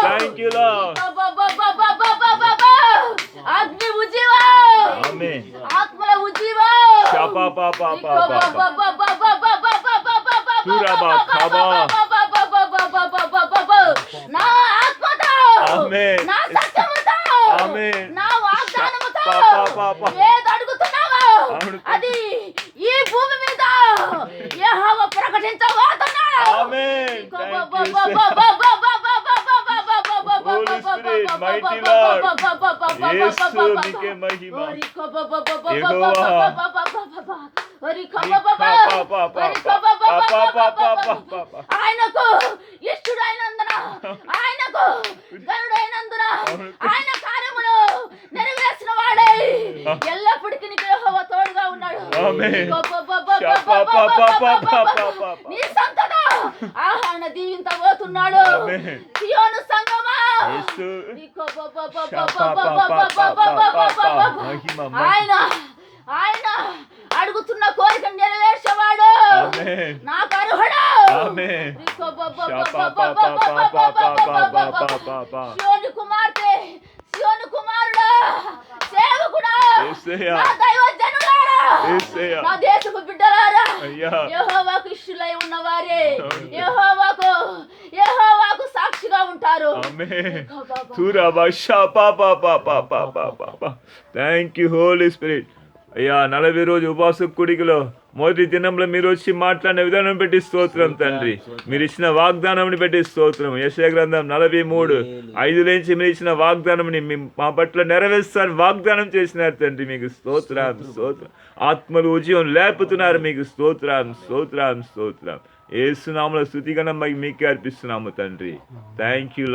Thank you, Lord. అగ్ని ఉజ్జీవా, Amen. ఆత్మల ఉజ్జీవా, Shapa pa pa pa pa pa. Turaba kaba. నా ఆత్మతో, Amen. నా సత్యముతో, Amen. నా వాగ్దానముతో Shapa. ఏది అడుగుతున్నావో అది ఈ భూమి మీద యెహోవా ప్రకటించబోతున్నాడు. Amen. Thank you, Holy Spirit, mighty Lord. యేసు నీకే మహిమ. ఆయనకు ఇష్టడైనందున, ఆయనకు గనుడైనందున, ఆయన కార్యములు నెరవేర్చిన వాడే ఎల్లప్పటికీ నీకు యెహోవా తోడుగా ఉన్నాడు. Amen. నీ సంతత ఆహారణ దీవించబోతున్నాడు. Amen. సియోను సంగమా, యేసు. ఆయన ఆయన అడుగుతున్న కోరిక నెరవేర్చేవాడు. Amen. నాకు అర్హుడు. Amen. సియోను కుమార్తె, సియోను కుమారుడా, సేవకుడా, యేసయ్యా. నా దైవజనులారా, యేసయ్యా. నా దేశపు బిడ్డలారా, అయ్యా. యెహోవాకు ఇష్టులై ఉన్నవారే యెహోవాకు సాక్షిగా ఉంటారు. Amen. Turaba shapa pa pa pa pa pa pa pa. Thank you, Holy Spirit. అయ్యా 40 రోజు ఉపవాస కూడికలో మొదటి దినంలో మీరు వచ్చి మాట్లాడిన విధానం పెట్టి స్తోత్రం తండ్రి. మీరు ఇచ్చిన వాగ్దానం పెట్టి స్తోత్రం. యెషయా గ్రంథం 43:5 మీరు ఇచ్చిన వాగ్దానంని మా పట్ల నెరవేర్స్తారని వాగ్దానం చేసినారు తండ్రి. మీకు స్తోత్రం స్తోత్రం. ఆత్మలు ఉజ్జీవం లేపుతున్నారు. మీకు స్తోత్రం స్తోత్రం స్తోత్రం. యేసు నామములో స్తుతిగణం మీకే అర్పిస్తున్నాము తండ్రి. Thank you.